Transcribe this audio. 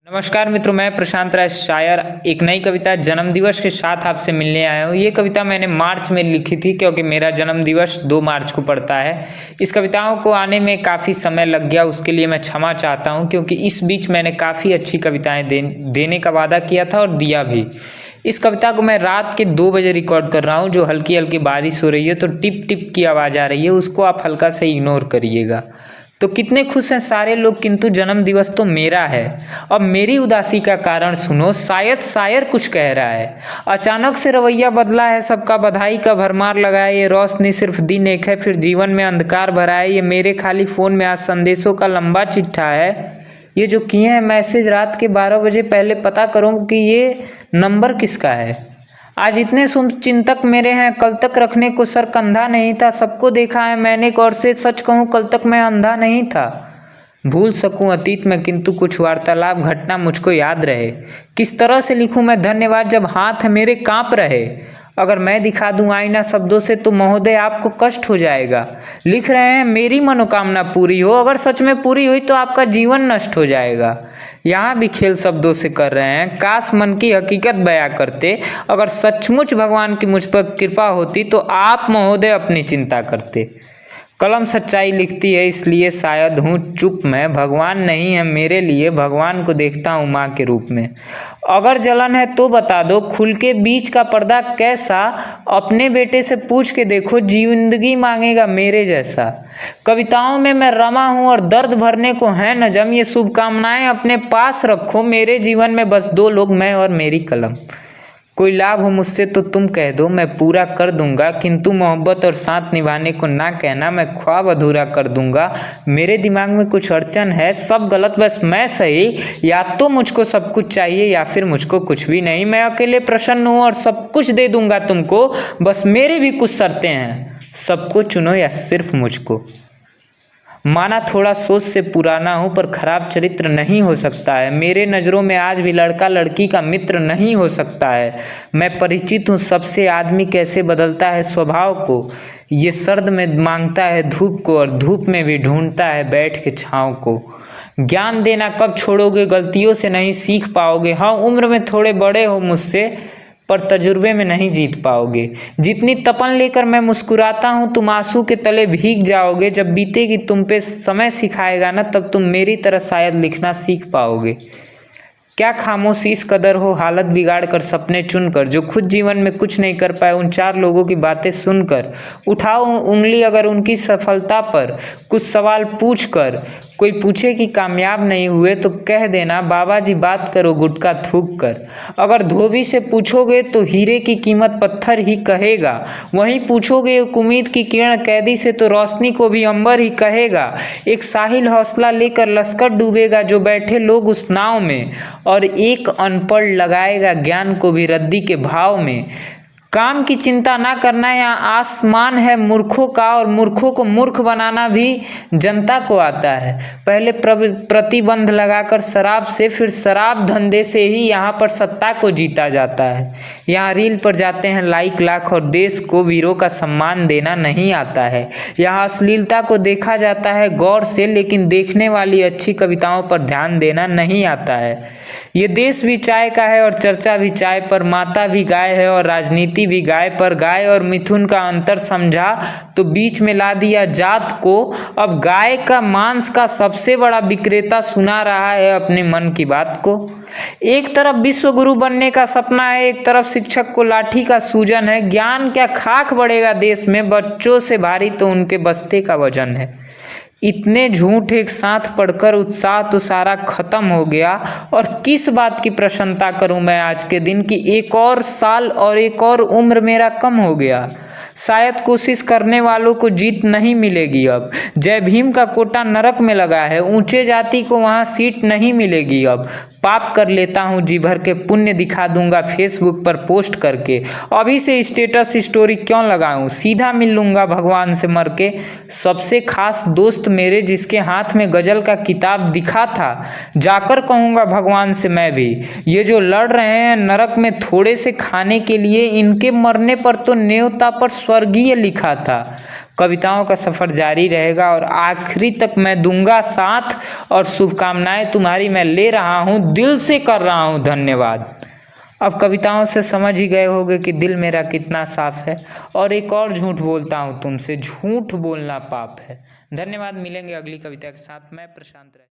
नमस्कार मित्रों, मैं प्रशांत राय शायर एक नई कविता जन्म दिवस के साथ आपसे मिलने आया हूँ। ये कविता मैंने मार्च में लिखी थी क्योंकि मेरा जन्म दिवस 2 मार्च को पड़ता है। इस कविताओं को आने में काफ़ी समय लग गया, उसके लिए मैं क्षमा चाहता हूँ क्योंकि इस बीच मैंने काफ़ी अच्छी कविताएं देने का वादा किया था और दिया भी। इस कविता को मैं रात के 2 बजे रिकॉर्ड कर रहा हूँ। जो हल्की हल्की बारिश हो रही है तो टिप टिप की आवाज़ आ रही है, उसको आप हल्का से इग्नोर करिएगा। तो कितने खुश हैं सारे लोग, किंतु जन्म दिवस तो मेरा है। अब मेरी उदासी का कारण सुनो, शायद शायर कुछ कह रहा है। अचानक से रवैया बदला है सबका, बधाई का भरमार लगा है। ये रोशनी सिर्फ दिन एक है, फिर जीवन में अंधकार भरा है। ये मेरे खाली फोन में आज संदेशों का लंबा चिट्ठा है। ये जो किए हैं मैसेज रात के 12 बजे, पहले पता करूँ कि ये नंबर किसका है। आज इतने चिंतक मेरे हैं, कल तक रखने को सर कंधा नहीं था। सबको देखा है मैंने गौर से, सच कहूँ कल तक मैं अंधा नहीं था। भूल सकूं अतीत में किंतु कुछ वार्तालाप घटना मुझको याद रहे। किस तरह से लिखूं मैं धन्यवाद जब हाथ मेरे कांप रहे। अगर मैं दिखा दूं आईना शब्दों से तो महोदय आपको कष्ट हो जाएगा। लिख रहे हैं मेरी मनोकामना पूरी हो, अगर सच में पूरी हुई तो आपका जीवन नष्ट हो जाएगा। यहाँ भी खेल शब्दों से कर रहे हैं, काश मन की हकीकत बयां करते। अगर सचमुच भगवान की मुझ पर कृपा होती तो आप महोदय अपनी चिंता करते। कलम सच्चाई लिखती है इसलिए शायद हूँ चुप मैं। भगवान नहीं है मेरे लिए, भगवान को देखता हूँ माँ के रूप में। अगर जलन है तो बता दो, खुल के बीच का पर्दा कैसा। अपने बेटे से पूछ के देखो, जिंदगी मांगेगा मेरे जैसा। कविताओं में मैं रमा हूँ और दर्द भरने को है नजम। ये शुभकामनाएं अपने पास रखो, मेरे जीवन में बस 2 लोग, मैं और मेरी कलम। कोई लाभ हो मुझसे तो तुम कह दो, मैं पूरा कर दूंगा। किंतु मोहब्बत और साथ निभाने को ना कहना, मैं ख्वाब अधूरा कर दूंगा। मेरे दिमाग में कुछ अड़चन है, सब गलत बस मैं सही। या तो मुझको सब कुछ चाहिए या फिर मुझको कुछ भी नहीं। मैं अकेले प्रसन्न हूँ और सब कुछ दे दूंगा तुमको, बस मेरी भी कुछ शर्तें हैं। सबको चुनो या सिर्फ मुझको। माना थोड़ा सोच से पुराना हूँ पर खराब चरित्र नहीं हो सकता है। मेरे नज़रों में आज भी लड़का लड़की का मित्र नहीं हो सकता है। मैं परिचित हूँ सबसे, आदमी कैसे बदलता है स्वभाव को। ये सर्द में मांगता है धूप को और धूप में भी ढूंढता है बैठ के छाँव को। ज्ञान देना कब छोड़ोगे, गलतियों से नहीं सीख पाओगे। हाँ उम्र में थोड़े बड़े हो मुझसे पर तजुर्बे में नहीं जीत पाओगे। जितनी तपन लेकर मैं मुस्कुराता हूँ तुम आंसू के तले भीग जाओगे। जब बीतेगी तुम पे समय सिखाएगा ना, तब तुम मेरी तरह शायद लिखना सीख पाओगे। क्या खामोशी इस कदर हो, हालत बिगाड़ कर सपने चुनकर। जो खुद जीवन में कुछ नहीं कर पाए उन 4 लोगों की बातें सुनकर। उठाओ उंगली अगर उनकी सफलता पर, कुछ सवाल पूछ कर। कोई पूछे कि कामयाब नहीं हुए तो कह देना बाबा जी बात करो गुटखा थूक कर। अगर धोबी से पूछोगे तो हीरे की कीमत पत्थर ही कहेगा। वहीं पूछोगे उम्मीद की किरण कैदी से तो रोशनी को भी अंबर ही कहेगा। एक साहिल हौसला लेकर लश्कर डूबेगा जो बैठे लोग उस नाव में, और एक अनपढ़ लगाएगा ज्ञान को भी रद्दी के भाव में। काम की चिंता ना करना यहाँ आसमान है मूर्खों का, और मूर्खों को मूर्ख बनाना भी जनता को आता है। पहले प्रतिबंध लगाकर शराब से, फिर शराब धंधे से ही यहाँ पर सत्ता को जीता जाता है। यहाँ रील पर जाते हैं लाइक लाख और देश को वीरों का सम्मान देना नहीं आता है। यहाँ अश्लीलता को देखा जाता है गौर से, लेकिन देखने वाली अच्छी कविताओं पर ध्यान देना नहीं आता है। ये देश भी चाय का है और चर्चा भी चाय पर, माता भी गाय है और राजनीति भी गाय पर। गाय और मिथुन का अंतर समझा तो बीच में ला दिया जात को। अब गाय का मांस का सबसे बड़ा विक्रेता सुना रहा है अपने मन की बात को। एक तरफ विश्व गुरु बनने का सपना है, एक तरफ शिक्षक को लाठी का सूजन है। ज्ञान क्या खाक बढ़ेगा देश में, बच्चों से भारी तो उनके बस्ते का वजन है। इतने झूठ एक साथ पढ़कर उत्साह तो सारा खत्म हो गया। और किस बात की प्रशंसा करूं मैं आज के दिन की, एक और साल और एक और उम्र मेरा कम हो गया। शायद कोशिश करने वालों को जीत नहीं मिलेगी अब। जय भीम का कोटा नरक में लगा है, ऊंचे जाति को वहां सीट नहीं मिलेगी अब। पाप कर लेता हूँ जी भर के, पुण्य दिखा दूंगा फेसबुक पर पोस्ट करके। अभी से स्टेटस स्टोरी क्यों लगाऊं, सीधा मिल लूंगा भगवान से मर के। सबसे खास दोस्त मेरे जिसके हाथ में गजल का किताब दिखा था, जाकर कहूंगा भगवान से मैं भी। ये जो लड़ रहे हैं नरक में थोड़े से खाने के लिए, इनके मरने पर तो न्योता पर पर स्वर्गीय लिखा था। कविताओं का सफ़र जारी रहेगा और आखिरी तक मैं दूंगा साथ, और शुभकामनाएं तुम्हारी मैं ले रहा हूँ, दिल से कर रहा हूँ धन्यवाद। अब कविताओं से समझ ही गए होंगे कि दिल मेरा कितना साफ है। और एक और झूठ बोलता हूँ तुमसे, झूठ बोलना पाप है। धन्यवाद, मिलेंगे अगली कविता के साथ। मैं प्रशांत।